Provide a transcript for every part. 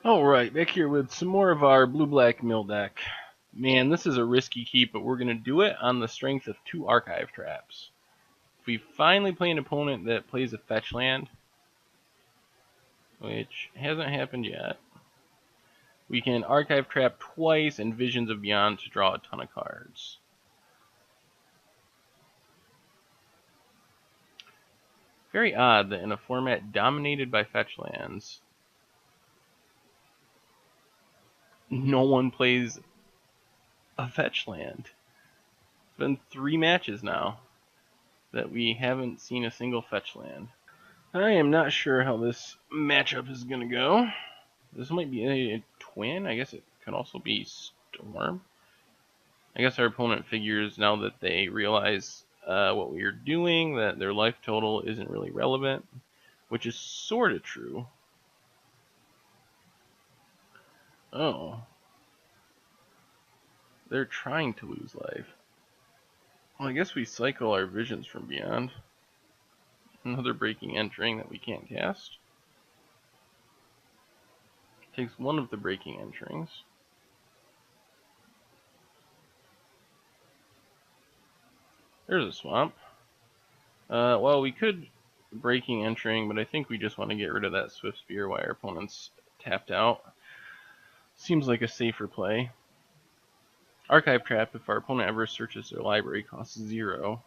Alright, back here with some more of our blue-black mill deck. Man, this is a risky keep, but we're going to do it on the strength of 2 archive traps. If we finally play an opponent that plays a fetch land, which hasn't happened yet, we can archive trap twice and Visions of Beyond to draw a ton of cards. Very odd that in a format dominated by fetch lands, no one plays a fetch land. It's been 3 matches now that we haven't seen a single fetch land. I am not sure how this matchup is going to go. This might be a twin. I guess it could also be Storm. I guess our opponent figures now that they realize what we are doing, that their life total isn't really relevant, which is sort of true. Oh. They're trying to lose life. Well, I guess we cycle our Visions from Beyond. Another Breaking Entering that we can't cast. Takes one of the Breaking Enterings. There's a Swamp. Well, we could Breaking Entering, but I think we just want to get rid of that Swift Spear while our opponent's tapped out. Seems like a safer play. Archive Trap, if our opponent ever searches their library, costs 0.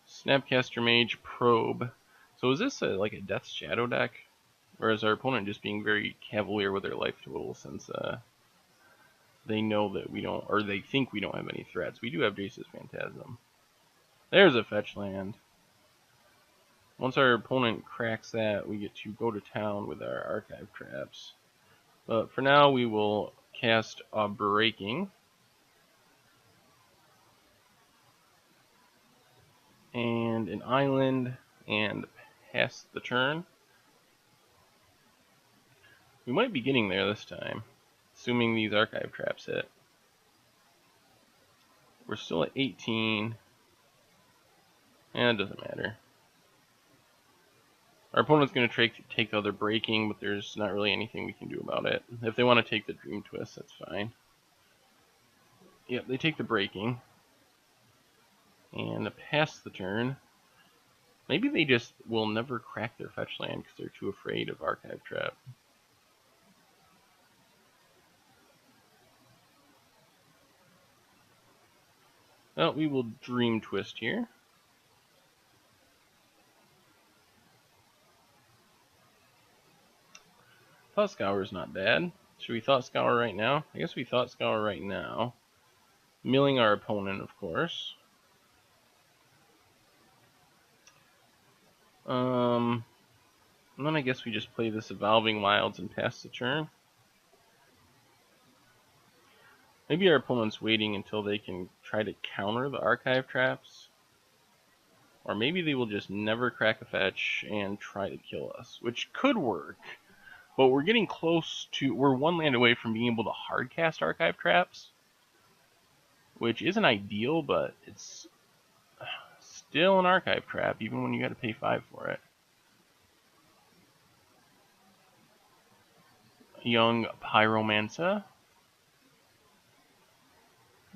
Snapcaster Mage, Probe. So is this like a Death's Shadow deck? Or is our opponent just being very cavalier with their life total since they know that we don't, or they think we don't have any threats? We do have Jace's Phantasm. There's a fetch land. Once our opponent cracks that, we get to go to town with our archive traps. But for now, we will cast a Breaking. And an island, and pass the turn. We might be getting there this time, assuming these archive traps hit. We're still at 18. And it doesn't matter. Our opponent's going to take the other Breaking, but there's not really anything we can do about it. If they want to take the Dream Twist, that's fine. Yep, they take the Breaking. And pass the turn. Maybe they just will never crack their fetch land because they're too afraid of Archive Trap. Well, we will Dream Twist here. Thought Scour is not bad. Should we Thought Scour right now? I guess we Thought Scour right now. Milling our opponent, of course. And then I guess we just play this Evolving Wilds and pass the turn. Maybe our opponent's waiting until they can try to counter the archive traps. Or maybe they will just never crack a fetch and try to kill us, which could work. But we're getting close to, we're 1 land away from being able to hardcast archive traps, which isn't ideal, but it's still an archive trap, even when you gotta pay 5 for it. Young Pyromancer.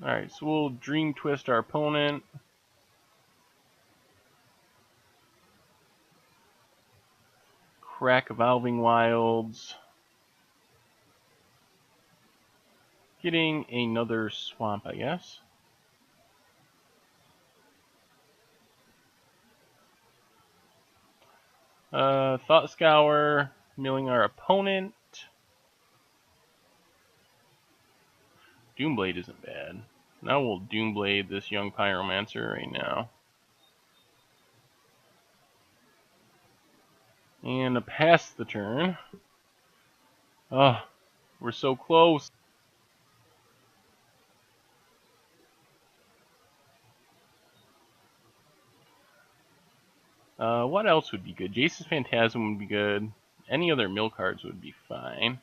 Alright, so we'll Dream Twist our opponent. Crack Evolving Wilds. Getting another Swamp, I guess. Thought Scour, milling our opponent. Doomblade isn't bad. Now we'll Doomblade this young Pyromancer right now. And pass the turn. Oh, we're so close. What else would be good? Jace's Phantasm would be good. Any other mill cards would be fine.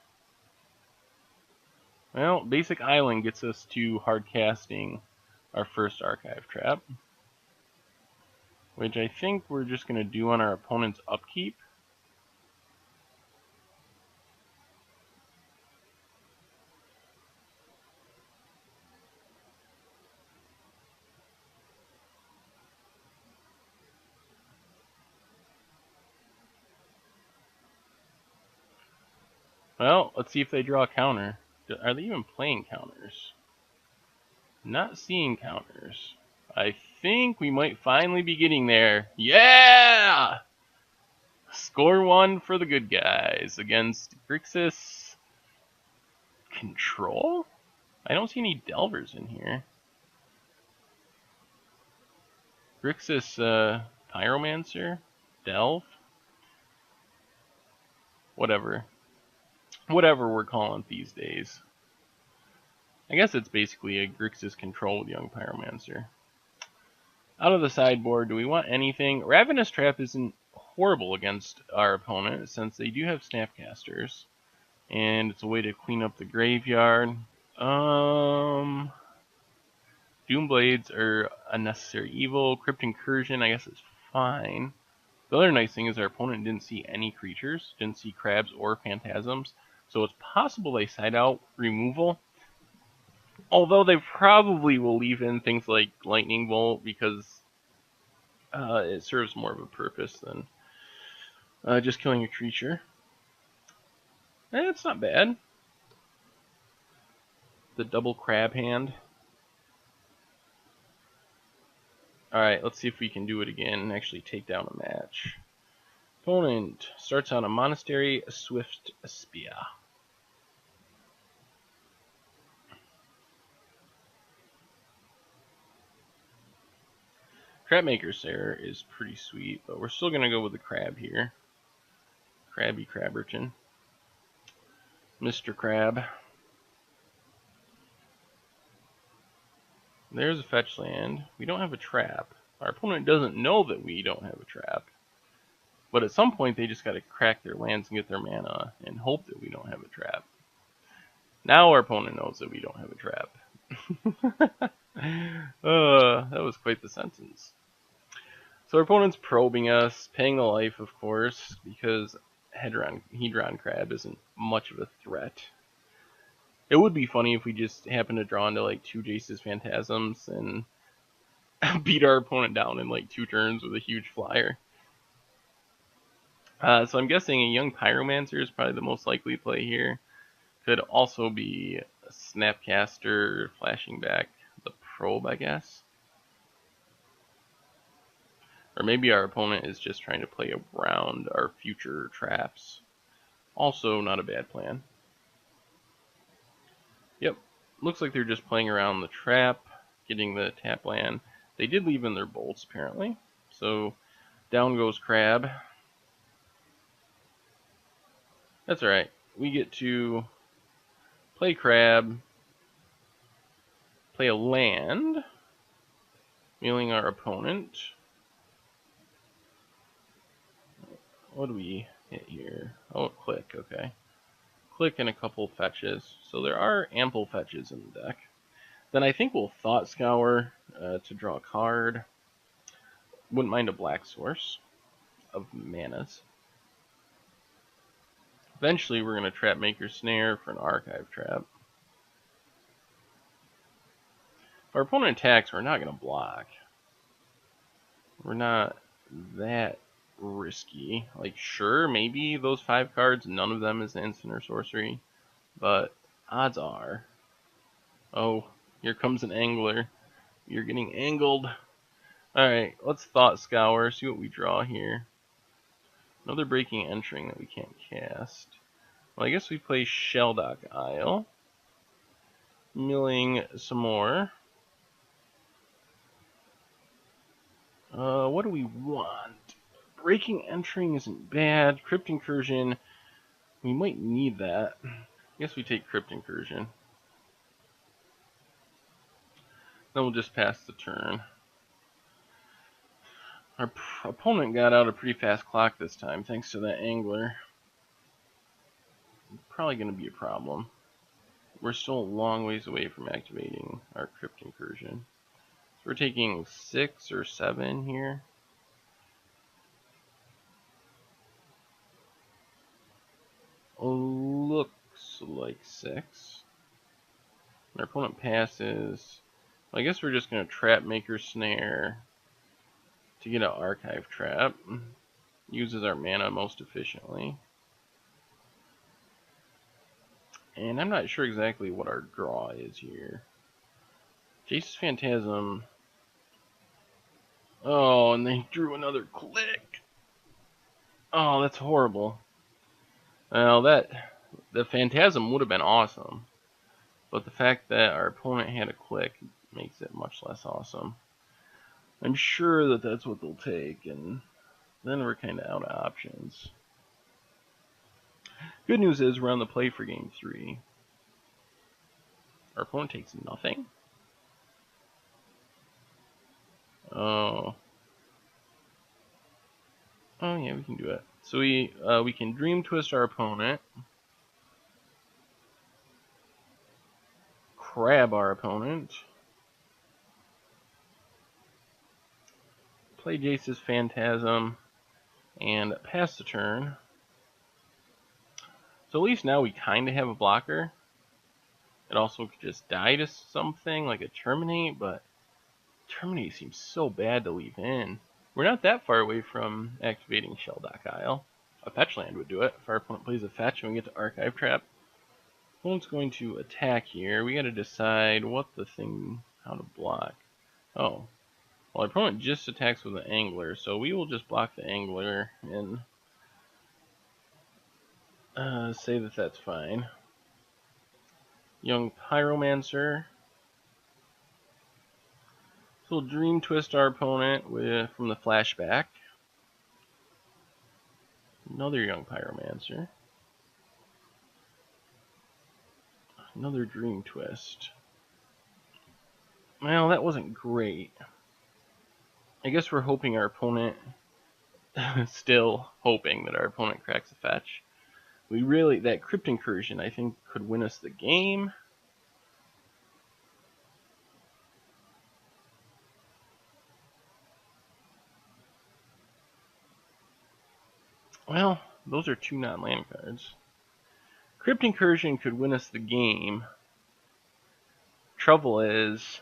Well, Basic Island gets us to hard casting our first archive trap, which I think we're just going to do on our opponent's upkeep. Well, let's see if they draw a counter. Are they even playing counters? Not seeing counters. I think we might finally be getting there. Yeah! Score one for the good guys against Grixis. Control? I don't see any Delvers in here. Grixis, Pyromancer? Delve? Whatever. Whatever we're calling it these days. I guess it's basically a Grixis control with young Pyromancer. Out of the sideboard, do we want anything? Ravenous Trap isn't horrible against our opponent since they do have Snapcasters. And it's a way to clean up the graveyard. Doomblades are a necessary evil. Crypt Incursion, I guess, is fine. The other nice thing is our opponent didn't see any creatures, didn't see crabs or phantasms, so it's possible they side out removal. Although they probably will leave in things like Lightning Bolt because it serves more of a purpose than just killing a creature. It's not bad. The double crab hand. Alright, let's see if we can do it again and actually take down a match. Opponent starts on a Monastery Swift Spear. Crabmaker Sarah is pretty sweet, but we're still going to go with the crab here. Crabby Crabberton. Mr. Crab. There's a fetch land. We don't have a trap. Our opponent doesn't know that we don't have a trap. But at some point, they just got to crack their lands and get their mana and hope that we don't have a trap. Now our opponent knows that we don't have a trap. That was quite the sentence. So our opponent's probing us, paying the life, of course, because Hedron Crab isn't much of a threat. It would be funny if we just happened to draw into like 2 Jace's Phantasms and beat our opponent down in like 2 turns with a huge flyer. So I'm guessing a young Pyromancer is probably the most likely play here. Could also be a Snapcaster flashing back the probe, I guess. Or maybe our opponent is just trying to play around our future traps. Also not a bad plan. Yep, looks like they're just playing around the trap, getting the tap land. They did leave in their bolts, apparently. So down goes Crab. That's alright. We get to play Crab, play a land, milling our opponent. What do we hit here? Oh, click, okay. Click and a couple fetches. So there are ample fetches in the deck. Then I think we'll Thought Scour to draw a card. Wouldn't mind a black source of manas. Eventually we're going to trap Maker Snare for an Archive trap. If our opponent attacks, we're not going to block. We're not that risky. Like, sure, maybe those 5 cards, none of them is instant or sorcery. But odds are... Oh, here comes an angler. You're getting angled. Alright, let's Thought Scour, see what we draw here. Another Breaking Entering that we can't cast. Well, I guess we play Shelldock Isle. Milling some more. What do we want? Breaking Entering isn't bad. Crypt Incursion, we might need that. I guess we take Crypt Incursion. Then we'll just pass the turn. Our opponent got out a pretty fast clock this time, thanks to that angler. Probably going to be a problem. We're still a long ways away from activating our Crypt Incursion. So we're taking 6 or 7 here. Looks like 6. Our opponent passes. Well, I guess we're just going to trap Maker Snare to get an Archive trap. Uses our mana most efficiently. And I'm not sure exactly what our draw is here. Jace's Phantasm. Oh, and they drew another click. Oh, that's horrible. Well, the Phantasm would have been awesome. But the fact that our opponent had a click makes it much less awesome. I'm sure that that's what they'll take, and then we're kind of out of options. Good news is we're on the play for game 3. Our opponent takes nothing? Oh. Oh yeah, we can do it. So we can Dream Twist our opponent. Crab our opponent. Play Jace's Phantasm. And pass the turn. So at least now we kind of have a blocker. It also could just die to something like a Terminate, but Terminate seems so bad to leave in. We're not that far away from activating Shelldock Isle. A fetch land would do it. If our opponent plays a fetch and we get to Archive Trap, opponent's going to attack here. We gotta decide how to block. Oh. Well, our opponent just attacks with an Angler, so we will just block the Angler and say that that's fine. Young Pyromancer. So we'll Dream Twist our opponent from the flashback. Another Young Pyromancer. Another Dream Twist. Well, that wasn't great. I guess we're hoping our opponent... still hoping that our opponent cracks a fetch. That Crypt Incursion, I think, could win us the game. Well, those are 2 non-land cards. Crypt Incursion could win us the game. Trouble is...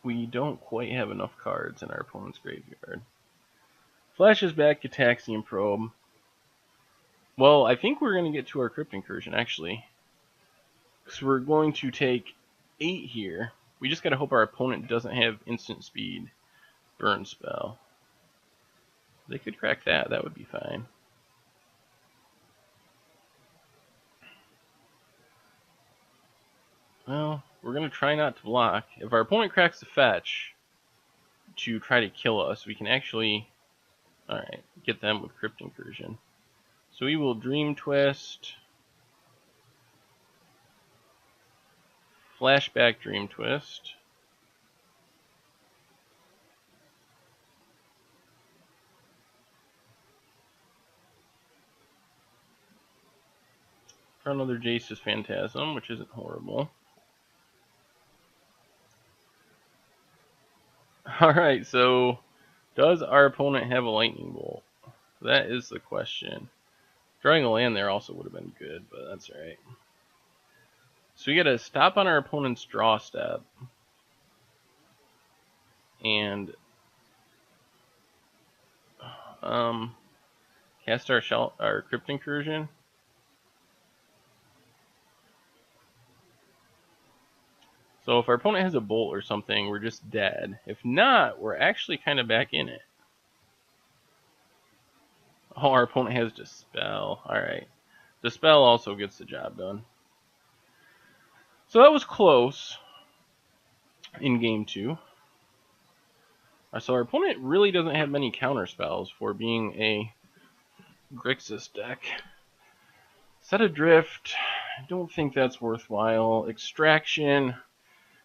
we don't quite have enough cards in our opponent's graveyard. Flashes back Gitaxian Probe. Well, I think we're going to get to our Crypt Incursion, actually. Because we're going to take 8 here. We just got to hope our opponent doesn't have instant speed burn spell. They could crack that. That would be fine. Well, we're going to try not to block. If our opponent cracks the fetch to try to kill us, we can actually... alright, get them with Crypt Incursion. So we will Dream Twist... Flashback Dream Twist. For another Jace's Phantasm, which isn't horrible. Alright, so does our opponent have a Lightning Bolt? That is the question. Drawing a land there also would have been good, but that's alright. So we gotta stop on our opponent's draw step. And cast our Crypt Incursion. So if our opponent has a bolt or something, we're just dead. If not, we're actually kind of back in it. Oh, our opponent has Dispel. Alright. Dispel also gets the job done. So that was close in game 2. So our opponent really doesn't have many counter spells for being a Grixis deck. Set Adrift, I don't think that's worthwhile. Extraction,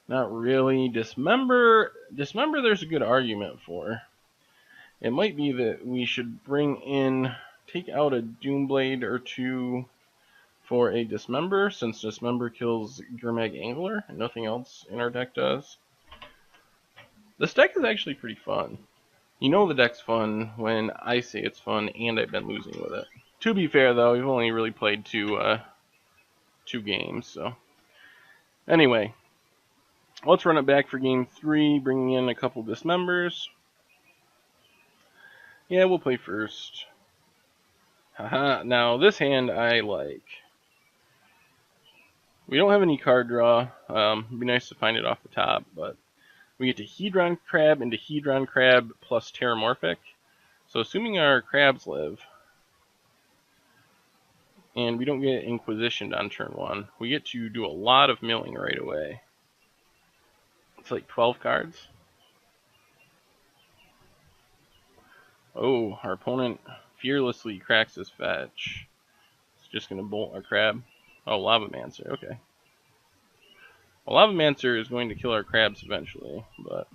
not really. Dismember there's a good argument for. It might be that we should take out a Doomblade or 2 for a Dismember, since Dismember kills Gurmag Angler, and nothing else in our deck does. This deck is actually pretty fun. You know the deck's fun when I say it's fun, and I've been losing with it. To be fair, though, we've only really played 2 games, so... Anyway, let's run it back for game 3, bringing in a couple Dismembers. Yeah, we'll play first. Haha, now this hand I like. We don't have any card draw. It'd be nice to find it off the top, but we get to Hedron Crab into Hedron Crab plus Terramorphic. So assuming our crabs live, and we don't get Inquisitioned on turn 1, we get to do a lot of milling right away. It's like 12 cards. Oh, our opponent fearlessly cracks his fetch. It's just going to bolt our crab. Oh, Lavamancer, okay. Well, Lavamancer is going to kill our crabs eventually, but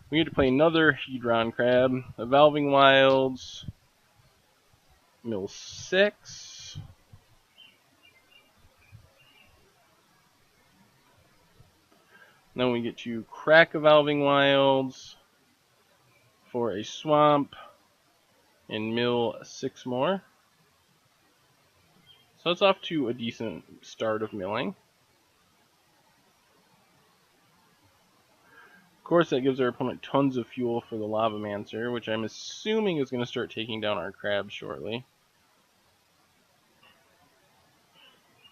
we get to play another Hedron Crab. Evolving Wilds, mill 6. Then we get to crack Evolving Wilds for a swamp and mill 6 more. So it's off to a decent start of milling. Of course, that gives our opponent tons of fuel for the Lavamancer, which I'm assuming is going to start taking down our crabs shortly.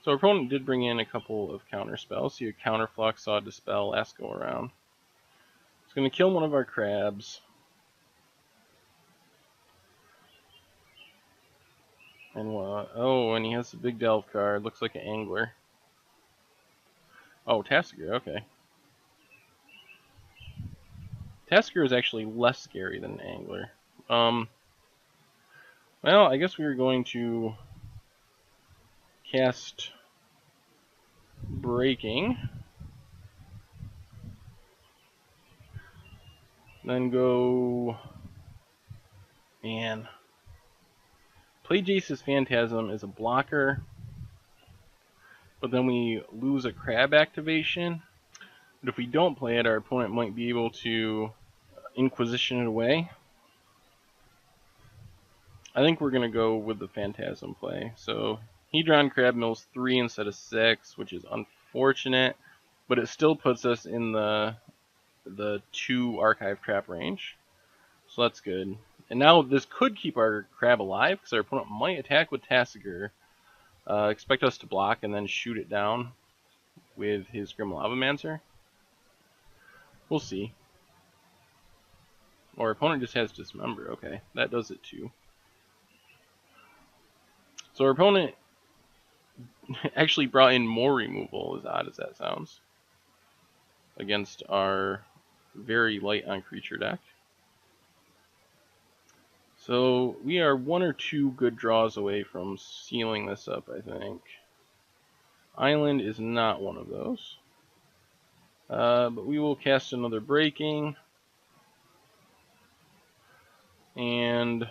So our opponent did bring in a couple of counter spells. See a Counterflux, saw a Dispel last go around. It's going to kill one of our crabs. And what? Oh, and he has a big Delve card. Looks like an Angler. Oh, Tasker, okay. Tasker is actually less scary than an Angler. Well, I guess we were going to cast Breaking. Then go... Man. Play Jace's Phantasm as a blocker. But then we lose a crab activation. But if we don't play it, our opponent might be able to Inquisition it away. I think we're going to go with the Phantasm play. So Hedron Crab mills 3 instead of 6, which is unfortunate. But it still puts us in the 2 Archive Trap range. So that's good. And now this could keep our crab alive, because our opponent might attack with Tassiger. Expect us to block and then shoot it down with his Grim Lavamancer. We'll see. Or opponent just has Dismember. Okay, that does it too. So our opponent actually brought in more removal, as odd as that sounds, against our very light on creature deck. So we are 1 or 2 good draws away from sealing this up, I think. Island is not one of those. But we will cast another Breaking. And...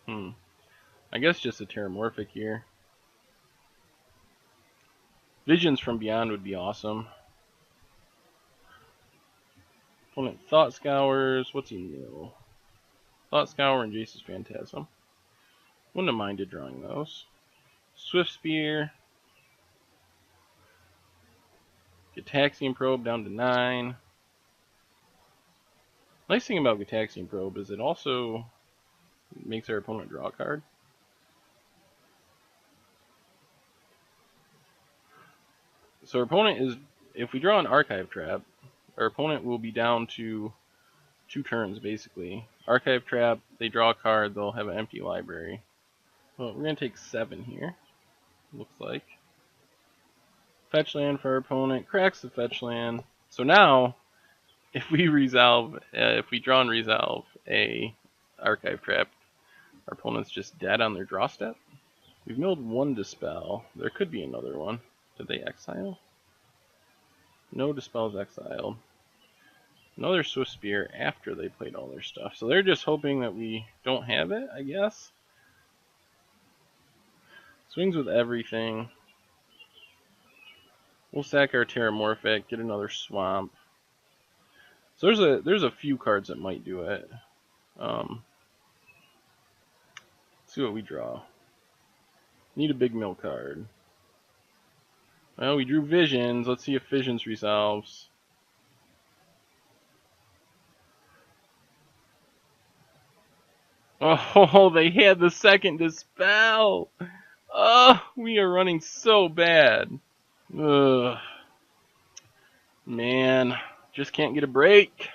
I guess just a Terramorphic here. Visions from Beyond would be awesome. Opponent Thought Scours. What's he mill? Thought Scour and Jace's Phantasm. Wouldn't have minded drawing those. Swift Spear. Gitaxian Probe down to 9. Nice thing about Gitaxian Probe is it also makes our opponent draw a card. So our opponent is, if we draw an Archive Trap, our opponent will be down to 2 turns basically. Archive Trap, they draw a card, they'll have an empty library. Well, we're going to take 7 here, looks like. Fetch land for our opponent, cracks the fetch land. So now, if we resolve, if we draw and resolve a Archive Trap, our opponent's just dead on their draw step. We've milled 1 Dispel. There could be another one. Did they exile? No Dispel's exiled. Another Swift Spear after they played all their stuff. So they're just hoping that we don't have it, I guess. Swings with everything. We'll sack our Terramorphic, get another Swamp. So there's a few cards that might do it. Let's see what we draw. Need a big mill card. Well, we drew Visions. Let's see if Visions resolves. Oh, they had the second dispel. Oh, we are running so bad. Ugh. Man, just can't get a break.